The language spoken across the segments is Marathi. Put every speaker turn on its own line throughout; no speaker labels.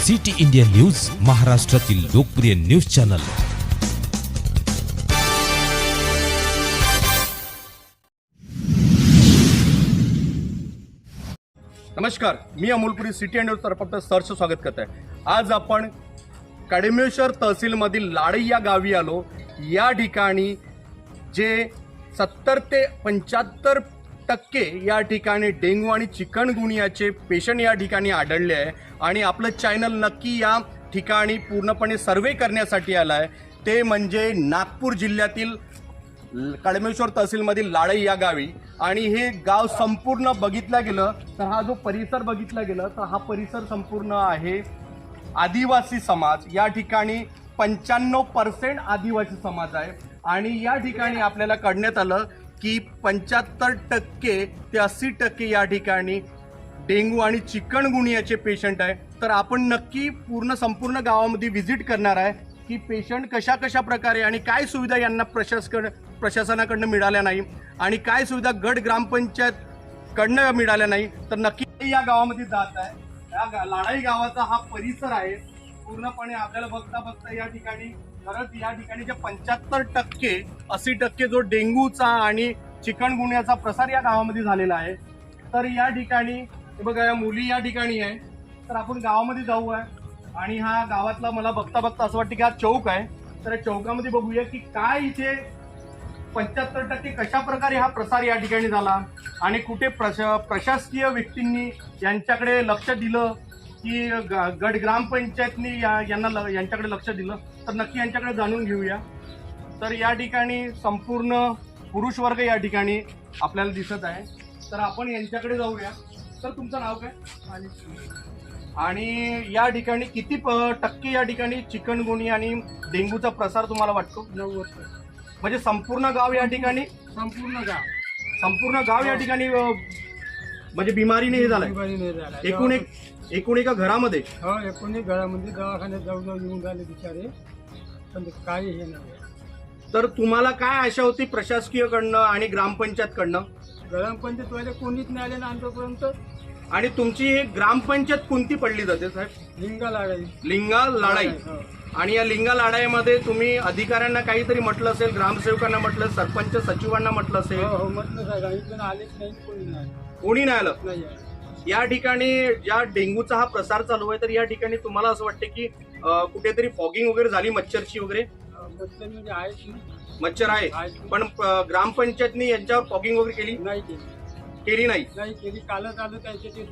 सिटी इंडिया न्यूज, महाराष्ट्रातील लोकप्रिय न्यूज चॅनल।
नमस्कार, मी अमोलपुरी सिटी न्यूज तर्फे सरचं स्वागत करत आहे। आज आपण कडेमेश्वर तहसीलमधील लाडई या गावी आलो। या ठिकाणी जे 70 ते 75% या ठिकाणी डेंग्यू आणि चिकनगुनियाचे पेशंट या ठिकाणी आढळले आहे आणि आपलं चॅनल नक्की या ठिकाणी पूर्णपणे सर्वे करण्यासाठी आला आहे। ते म्हणजे नागपूर जिल्ह्यातील कडेमेश्वर तहसीलमधील लाडई या गावी। आणि हे गाव संपूर्ण बघितलं गेलं तर हा जो परिसर बघितला गेला तर हा परिसर संपूर्ण आहे आदिवासी समाज। या ठिकाणी 95% आदिवासी समाज आहे आणि या ठिकाणी आपल्याला कळण्यात आलं की 75% ते 80% या ठिकाणी डेंग्यू आणि चिकनगुनियाचे पेशंट आहे। तर आपण नक्की संपूर्ण गावामध्ये व्हिजिट करणार आहे की पेशंट कशा प्रकारे आणि काय सुविधा यांना प्रशासनाकडनं मिळाल्या नाही आणि काय सुविधा गट ग्रामपंचायतकडनं मिळाल्या नाही। तर नक्की या गावामध्ये जात आहे। या लाडाई गावाचा हा परिसर आहे पूर्णपणे आपल्याला बघता या ठिकाणी खरंच या ठिकाणीचे 75% 80% जो डेंग्यूचा आणि चिकनगुनियाचा प्रसार या गावामध्ये झालेला आहे। तर या ठिकाणी बघा या मुली या ठिकाणी आहे। तर आपण गावामध्ये जाऊया आणि हा गावातला मला बघता असं वाटतं की हा चौक आहे। तर या चौकामध्ये बघूया की काय इथे 75% कशा प्रकारे हा प्रसार या ठिकाणी झाला आणि कुठे प्रशासकीय व्यक्तींनी यांच्याकडे लक्ष दिलं की गट ग्रामपंचायतनी यांच्याकडे लक्ष दिलं। तर नक्की यांच्याकडे जाणून घेऊया। तर या ठिकाणी संपूर्ण पुरुष वर्ग या ठिकाणी आपल्याला दिसत आहे। तर आपण यांच्याकडे जाऊया। तर तुमचं नाव काय आणि या ठिकाणी किती टक्के या ठिकाणी चिकनगुनिया आणि डेंग्यूचा प्रसार तुम्हाला वाटतो?
90%।
म्हणजे संपूर्ण गाव या ठिकाणी संपूर्ण गाव या ठिकाणी म्हणजे बिमारीने हे झालंय एकूण एका घरामध्ये?
हो, एकूण घरामध्ये दवाखान्यात जाऊन येऊन झाले बिचारे, पण काही हे नाही।
तर तुम्हाला काय आशा होती प्रशासकीयकडनं आणि ग्रामपंचायतकडनं?
ग्रामपंचायतवाले कोणीच नाही आले ना आमच्यापर्यंत।
आणि तुमची ग्रामपंचायत कोणती पडली जाते साहेब? लिंगा लाडाई। आणि या लिंगा लाडाईमध्ये तुम्ही अधिकाऱ्यांना काहीतरी म्हटलं असेल, ग्रामसेवकांना म्हटलं, सरपंच सचिवांना म्हटलं असेल?
हो, म्हटलं साहेब, आलेच नाही,
कोणी नाही आलं। या ठिकाणी ज्या डेंग्यूचा हा प्रसार चालू आहे तर या ठिकाणी तुम्हाला असं वाटतं की कुठेतरी फॉगिंग वगैरे झाली मच्छरची वगैरे? मच्छर आहे पण ग्रामपंचायतनी यांच्यावर फॉगिंग वगैरे केली नाही?
कालच आलं त्याचे ते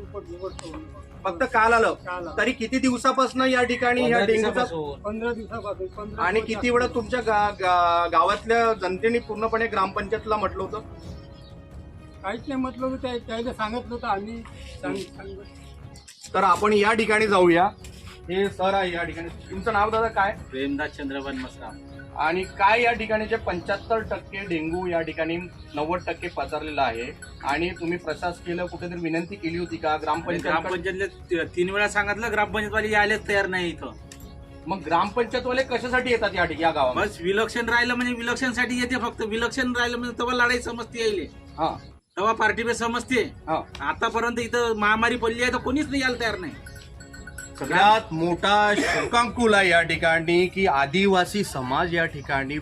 फक्त काल आलं। तरी किती दिवसापासून या ठिकाणी ह्या डेंग्यूचा?
15 दिवसापासून।
आणि किती वेळा तुमच्या गावातल्या जनतेने पूर्णपणे ग्रामपंचायतला म्हटलं होतं?
काहीच नाही म्हटलं होतं, त्याला सांगितलं होतं आम्ही।
तर आपण या ठिकाणी जाऊया। हे सर आहे या ठिकाणी। तुमचं नाव दादा काय?
प्रेमदास चंद्रभान मसरा।
आणि काय या ठिकाणीचे 75% डेंग्यू या ठिकाणी 90% पसरलेला आहे आणि तुम्ही प्रशासकीय कुठेतरी विनंती केली होती का?
ग्रामपंचायतले 3 वेळा सांगितलं, ग्रामपंचायतवाले यायलाच तयार नाही इथं।
मग ग्रामपंचायतवाले कशासाठी येतात या गावात?
बस विलक्षण राहिलं म्हणजे विलक्षणसाठी येते, फक्त विलक्षण राहिलं म्हणजे तेव्हा लढाई समजते यायले,
हा
तेव्हा पार्टी बेस समजते। आतापर्यंत इथं महामारी पडली आहे तर कोणीच नाही यायला तयार नाही।
सगळ्यात मोठा शोकांकुल आहे या ठिकाणी की आदिवासी समाज या ठिकाणी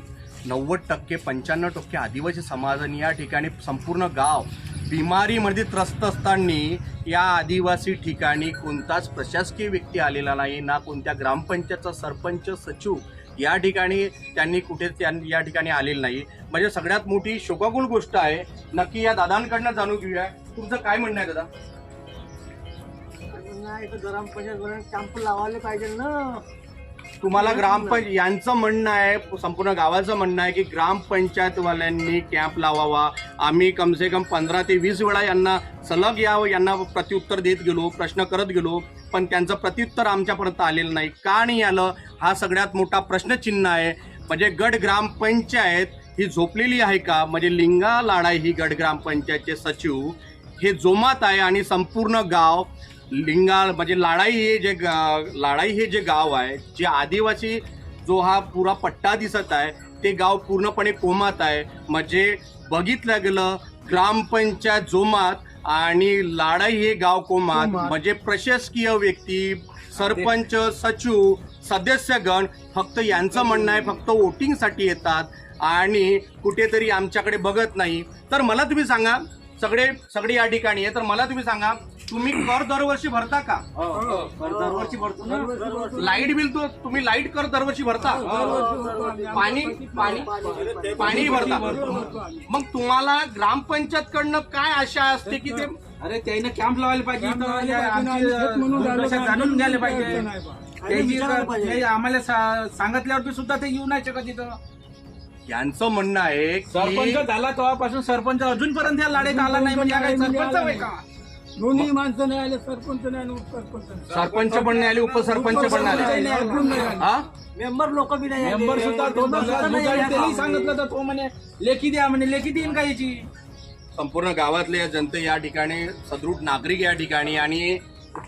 90% 95% आदिवासी समाजाने या ठिकाणी संपूर्ण गाव बिमारीमध्ये त्रस्त असताना या आदिवासी ठिकाणी कोणताच प्रशासकीय व्यक्ती आलेला नाही, ना कोणत्या ग्रामपंचायतचा सरपंच सचिव या ठिकाणी त्यांनी या ठिकाणी आलेलं नाही। म्हणजे सगळ्यात मोठी शोकाकुल गोष्ट आहे। नक्की या दादांकडनं जाणून घेऊया, तुमचं काय म्हणणं आहे दादा?
ग्रामपंचायत कॅम्प लावायला पाहिजे ना।
तुम्हाला यांचं म्हणणं आहे, संपूर्ण गावाचं म्हणणं आहे की ग्रामपंचायतवाल्यांनी कॅम्प लावावा। आम्ही कमसे कम 15 ते 20 वेळा यांना सलग यांना प्रत्युत्तर देत गेलो, प्रश्न करत गेलो, पण त्यांचं प्रत्युत्तर आमच्यापर्यंत आलेलं नाही। का नाही आलं हा सगळ्यात मोठा प्रश्नचिन्ह आहे। म्हणजे गट ग्रामपंचायत ही झोपलेली आहे का? म्हणजे लिंगा लाडाई ही गट ग्रामपंचायतचे सचिव हे जोमात आहे आणि संपूर्ण गाव म्हणजे लाडाई हे जे गाव आहे, जे आदिवासी जो हा पुरा पट्टा दिसत आहे ते गाव पूर्णपणे कोमात आहे। म्हणजे बघितलं गेलं ग्रामपंचायत जोमात आणि लाडाई हे गाव कोमात म्हणजे प्रशासकीय व्यक्ती, सरपंच, सचिव, सदस्यगण फक्त यांचं म्हणणं आहे फक्त वोटिंगसाठी येतात आणि कुठेतरी आमच्याकडे बघत नाही. तर मला तुम्ही सांगा, सगळे या ठिकाणी आहे, तर मला तुम्ही सांगा, तुम्ही कर दरवर्षी भरता का?
दरवर्षी भरतो ना.
लाईट बिल तो तुम्ही लाईट कर दरवर्षी भरता? पाणी भरता? मग तुम्हाला ग्रामपंचायत कडनं काय आशा असते की ते
अरे त्याने कॅम्प लावायला पाहिजे इथं, या आमची दुर्दशा जाणून घ्यायला पाहिजे. त्याची आम्हाला सांगितल्यावरती सुद्धा ते येऊ नाही शकत इथं.
यांचं म्हणणं आहे
सरपंच
की
झाला तेव्हापासून सरपंच अजूनपर्यंत या लढाईत आला नाही म्हणजे काय सरपंच आहे का?
दोन्ही माणसं नाही आले, सरपंच नाही आणि उपसरपंच नाही.
सरपंच पण नाही आले, उपसरपंच पण नाही आले. हा?
मेंबर लोक बी नाही
मेंबर सुद्धा त्यांनी सांगितलं तर तो म्हणे लेखी द्या, म्हणे लेखी देईन का याची.
संपूर्ण गावातले जनते या ठिकाणी, सदृढ नागरिक या ठिकाणी. आणि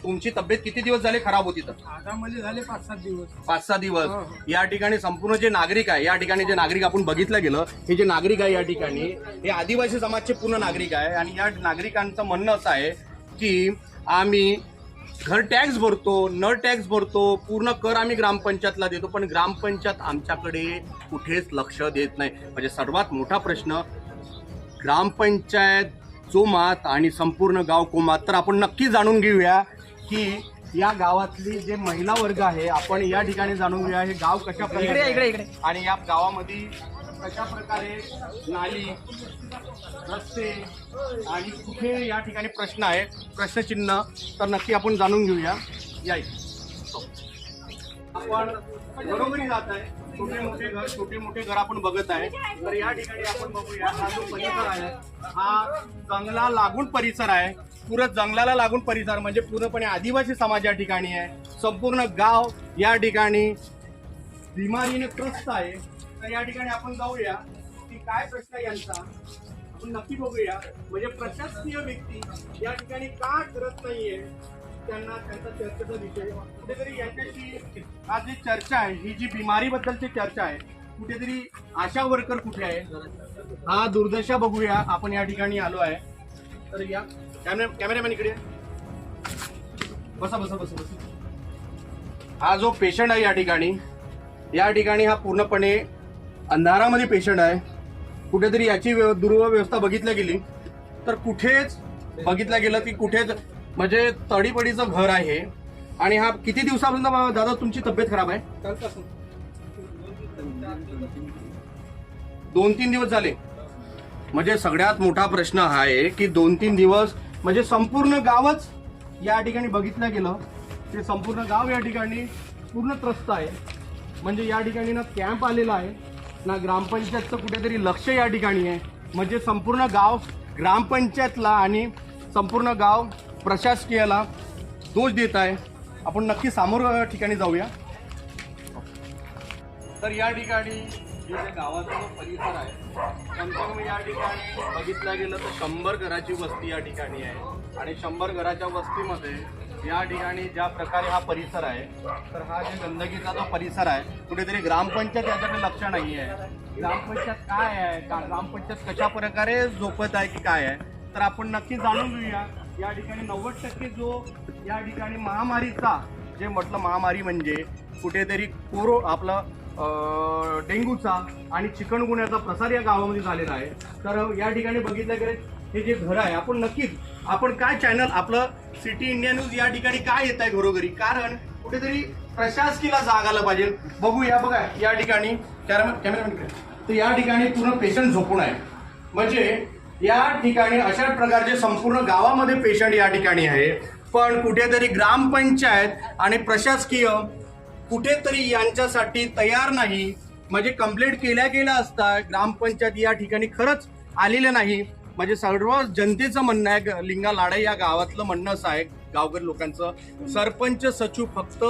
तुमची तब्येत किती दिवस झाले खराब होती? तर
आगामध्ये झाले 5-7 दिवस.
5-6 दिवस. या ठिकाणी संपूर्ण जे नागरिक आहे, या ठिकाणी जे नागरिक आपण बघितलं गेलं, हे जे नागरिक आहे या ठिकाणी हे आदिवासी समाजचे पूर्ण नागरिक आहे. आणि या नागरिकांचं म्हणणं असं आहे की आम्ही घर टॅक्स भरतो, नळ टॅक्स भरतो, पूर्ण कर आम्ही ग्रामपंचायतला देतो, पण ग्रामपंचायत आमच्याकडे कुठेच लक्ष देत नाही. म्हणजे सर्वात मोठा प्रश्न ग्रामपंचायत जोमात आणि संपूर्ण गाव कोमात. तर आपण नक्की जाणून घेऊया की या गावातली जे महिला वर्ग आहे, आपण या ठिकाणी जाणून घेऊया हे गाव कशा प्रकारे आणि या गावामध्ये कशा प्रकारे नाली, रस्ते आणि कुठे या ठिकाणी प्रश्न आहे, प्रश्नचिन्ह. तर नक्की आपण जाणून घेऊया. या आपण बरोबरी जात आहे, छोटे मोठे घर आपण बघत आहे. तर या ठिकाणी आपण बघूया हा जो परिसर आहे हा जंगला लागून परिसर आहे. पुरं जंगलाला लागून परिसर म्हणजे पूर्णपणे आदिवासी समाज या ठिकाणी आहे. संपूर्ण गाव या ठिकाणी बिमारीने त्रस्त आहे. तर या ठिकाणी आपण जाऊया की काय प्रश्न आहे यांचा, आपण नक्की बघूया. म्हणजे प्रशासकीय व्यक्ती या ठिकाणी का करत नाहीये, त्यांना त्यांचा चर्चेचा विषय कुठेतरी यांच्याशी आज जी चर्चा आहे, ही जी बिमारीबद्दलची चर्चा आहे, कुठेतरी आशा वर्कर कुठे आहे हा दुर्दशा बघूया. आपण या ठिकाणी आलो आहे. तर या कॅमेरामॅन इकडे बसा. हा जो पेशंट आहे या ठिकाणी हा पूर्णपणे अंधारामध्ये पेशंट आहे. कुठेतरी याची दुर्व्यवस्था बघितल्या गेली तर कुठेच बघितलं गेलं की कुठेच म्हणजे तडीपडीचं घर आहे. आणि हा किती दिवसापासून दादा तुमची तब्येत खराब आहे? 2-3 दिवस झाले. म्हणजे सगळ्यात मोठा प्रश्न हा आहे की 2-3 दिवस म्हणजे संपूर्ण गावच या ठिकाणी बघितलं गेलं ते संपूर्ण गाव या ठिकाणी पूर्ण त्रस्त आहे. म्हणजे या ठिकाणी ना कॅम्प आलेला आहे ना ग्रामपंचायतचं कुठेतरी लक्ष या ठिकाणी आहे. म्हणजे संपूर्ण गाव ग्रामपंचायतला आणि संपूर्ण गाव प्रशासकीयाला दोष देत आहे. आपण नक्की समोर ठिकाणी जाऊया. तर या ठिकाणी जे गावाचा जो परिसर आहे संपूर्ण या ठिकाणी बघितलं गेलं तर 100 घराची वस्ती या ठिकाणी आहे. आणि 100 घराच्या वस्तीमध्ये या ठिकाणी ज्या प्रकारे हा परिसर आहे, तर हा जे गंदगीचा जो परिसर आहे कुठेतरी ग्रामपंचायत याच्याकडे लक्ष नाही आहे. ग्रामपंचायत काय आहे, ग्रामपंचायत कशा प्रकारे झोपत आहे की काय आहे, तर आपण नक्की जाणून घेऊया. या ठिकाणी 90% जो या ठिकाणी महामारीचा जे म्हटलं महामारी म्हणजे कुठेतरी आपलं डेंग्यूचा आणि चिकनगुन्ह्याचा प्रसार या गावामध्ये झालेला आहे. तर या ठिकाणी बघितलं गेलं हे जे घर आहे आपण नक्कीच आपण काय चॅनल आपलं सिटी इंडिया न्यूज या ठिकाणी काय येत आहे घरोघरी, कारण कुठेतरी प्रशासकीला जाग आलं पाहिजे. बघूया बघा या ठिकाणी कॅमेरामॅन तर या ठिकाणी पूर्ण पेशंट झोपून आहे. म्हणजे या ठिकाणी अशा प्रकारचे संपूर्ण गावामध्ये पेशंट या ठिकाणी आहे. पण कुठेतरी ग्रामपंचायत आणि प्रशासकीय कुठेतरी यांच्यासाठी तयार नाही. म्हणजे कंप्लेंट केल्या असता ग्रामपंचायत या ठिकाणी खरंच आलेलं नाही. म्हणजे सर्व जनतेचं म्हणणं आहे, लिंगा लाडाई या गावातलं म्हणणं असं आहे गावकरी लोकांचं, सरपंच सचिव फक्त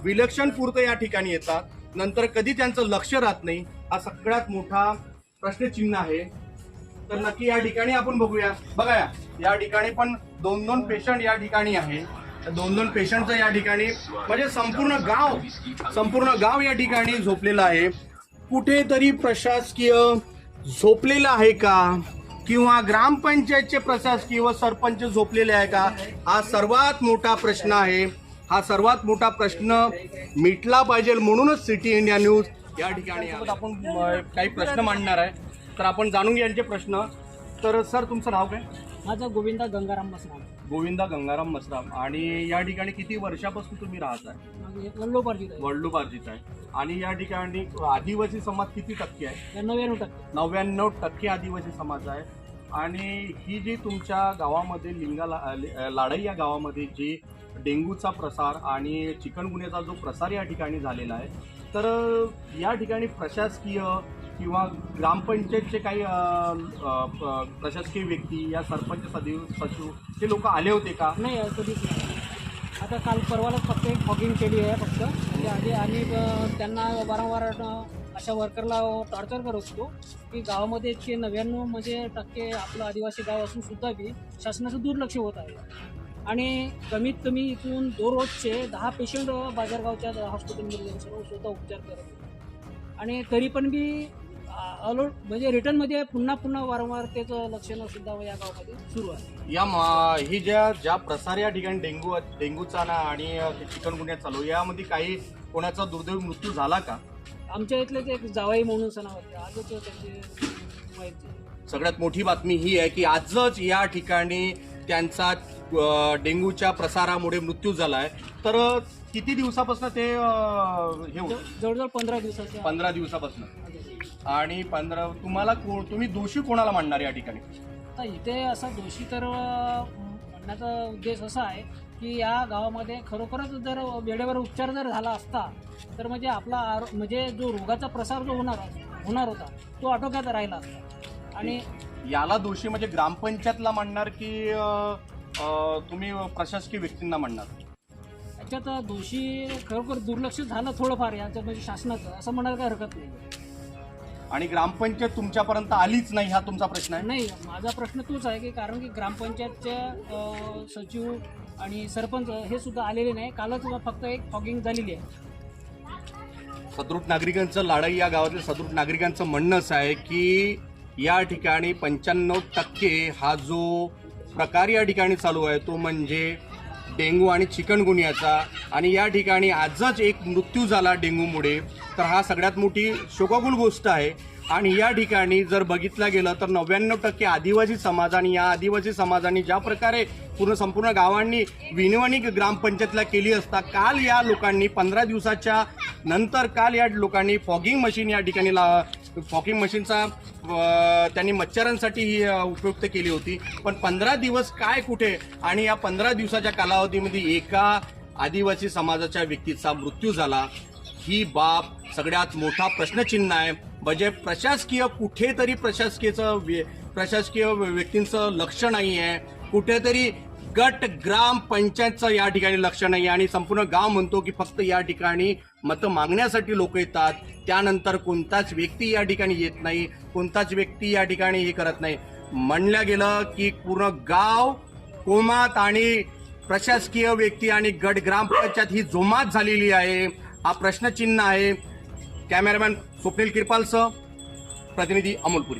विलक्षण पुरतं या ठिकाणी येतात, नंतर कधी त्यांचं लक्ष राहत नाही. हा सगळ्यात मोठा प्रश्नचिन्ह आहे. तर नक्की या ठिकाणी आपण बघूया. बघा या ठिकाणी पण 2-2 पेशंट या ठिकाणी आहे. 2-2 पेशंटचं या ठिकाणी म्हणजे संपूर्ण गाव या ठिकाणी झोपलेलं आहे. कुठेतरी प्रशासकीय झोपलेलं आहे का, किंवा ग्रामपंचायतचे प्रशासकीय व सरपंच झोपलेले आहे का? हा सर्वात मोठा प्रश्न आहे. हा सर्वात मोठा प्रश्न मिटला पाहिजे. म्हणूनच सिटी इंडिया न्यूज या ठिकाणी आपण काही प्रश्न मांडणार आहे. तर आपण जाणून घ्या यांचे प्रश्न. तर सर, तुमचं नाव काय?
माझं गोविंदा गंगाराम मसराम.
गोविंदा गंगाराम मसराम. आणि या ठिकाणी किती वर्षापासून तुम्ही राहत आहे?
माझे वल्लोपार्जित आहे.
वडलूबार्जीत आहे. आणि या ठिकाणी आदिवासी समाज किती टक्के आहे?
99%.
99% आदिवासी समाज आहे. आणि ही जी तुमच्या गावामध्ये लाडई या गावामध्ये जी डेंग्यूचा प्रसार आणि चिकनगुन्ह्याचा जो प्रसार या ठिकाणी झालेला आहे, तर या ठिकाणी प्रशासकीय किंवा ग्रामपंचायतचे काही प्रशासकीय व्यक्ती या सरपंच सचिव हे लोक आले होते का?
नाही, कधीच नाही. आता काल परवालाच फक्त एक फॉगिंग केली आहे फक्त. म्हणजे आधी आम्ही त्यांना वारंवार अशा वर्करला टॉर्चर करत होतो की गावामध्ये इतके 99% आपलं आदिवासी गाव असून सुद्धा बी शासनाचं दुर्लक्ष होत आहे. आणि कमीत कमी इथून दररोजचे 10 पेशंट बाजारगावच्या हॉस्पिटलमध्ये जाऊन सर्व स्वतः उपचार करत होते. आणि तरी पण बी अलर्ट म्हणजे रिटर्नमध्ये पुन्हा वारंवार त्याचं लक्षणं सुद्धा या गावामध्ये सुरू आहे.
ही ज्या प्रसार या ठिकाणी डेंग्यूचा ना आणि चिकनगुन्ह्या चालू, यामध्ये काही कोणाचा दुर्दैवी मृत्यू झाला का?
आमच्या इथलेच एक जावाई म्हणून सणा होते. आजच त्यांची वाईट झाली.
सगळ्यात मोठी बातमी ही आहे की आजच या ठिकाणी त्यांचा डेंग्यूच्या प्रसारामुळे मृत्यू झाला आहे. तर किती दिवसापासून ते हे होतं?
जवळजवळ 15 दिवसाचं.
15 दिवसापासून. आणि तुम्हाला तुम्ही दोषी कोणाला मानणार या ठिकाणी?
आता इथे असा दोषी तर म्हणण्याचा उद्देश असा आहे की या गावामध्ये खरोखरच जर वेळेवर उपचार जर झाला असता तर म्हणजे आपला म्हणजे जो रोगाचा प्रसार जो होणार होता तो आटोक्यात राहिला असता. आणि
याला दोषी म्हणजे ग्रामपंचायतला मानणार की तुम्ही प्रशासकीय व्यक्तींना मानणार?
याच्यात दोषी खरोखर दुर्लक्ष झालं थोडंफार याचं म्हणजे शासनाचं, असं म्हणायला काही हरकत नाही.
आणि ग्रामपंचायत तुमच्यापर्यंत आलीच नाही, हा तुमचा प्रश्न आहे?
नाही, माझा प्रश्न तोच आहे की कारण की ग्रामपंचायतच्या सचिव आणि सरपंच हे सुद्धा आलेले नाही. कालच फक्त एक फॉगिंग झालेली आहे.
सदृढ नागरिकांचं, लाडई या गावातील सदृढ नागरिकांचं म्हणणं असं आहे की या ठिकाणी 95% हा जो प्रकार या ठिकाणी चालू आहे तो म्हणजे डेंग्यू आणि चिकनगुन्ह्याचा. आणि या ठिकाणी आजच एक मृत्यू झाला डेंग्यूमुळे. तर हा सगळ्यात मोठी शोकाकुल गोष्ट आहे. आणि या ठिकाणी जर बघितलं गेलं तर 99% आदिवासी समाज, आणि या आदिवासी समाजाने ज्या प्रकारे संपूर्ण गावांनी विनवणी ग्रामपंचायतला केली असता, काल या लोकांनी 15 दिवसाच्या नंतर काल या लोकांनी फॉगिंग मशीन या ठिकाणी फॉगिंग मशीनचा त्यांनी मच्छरांसाठी ही उपयुक्त केली होती. पण 15 दिवस काय कुठे, आणि या 15 दिवसाच्या कालावधीमध्ये एका आदिवासी समाजाच्या व्यक्तीचा मृत्यू झाला. ही बाब सगळ्यात मोठा प्रश्नचिन्ह आहे. म्हणजे कुठेतरी प्रशासकीय व्यक्तींचं लक्ष नाही आहे, कुठेतरी गट ग्रामपंचायतचं या ठिकाणी लक्ष नाही. आणि संपूर्ण गाव म्हणतो की फक्त या ठिकाणी मतं मागण्यासाठी लोक येतात, त्यानंतर कोणताच व्यक्ती या ठिकाणी येत नाही, कोणताच व्यक्ती या ठिकाणी हे करत नाही. म्हणलं गेलं की पूर्ण गाव कोमात आणि प्रशासकीय व्यक्ती आणि गट ग्रामपंचायत ही जोमात झालेली आहे. हा प्रश्नचिन्ह आहे. कॅमेरामॅन स्वप्नील किरपालसह प्रतिनिधी अमोलपुरी.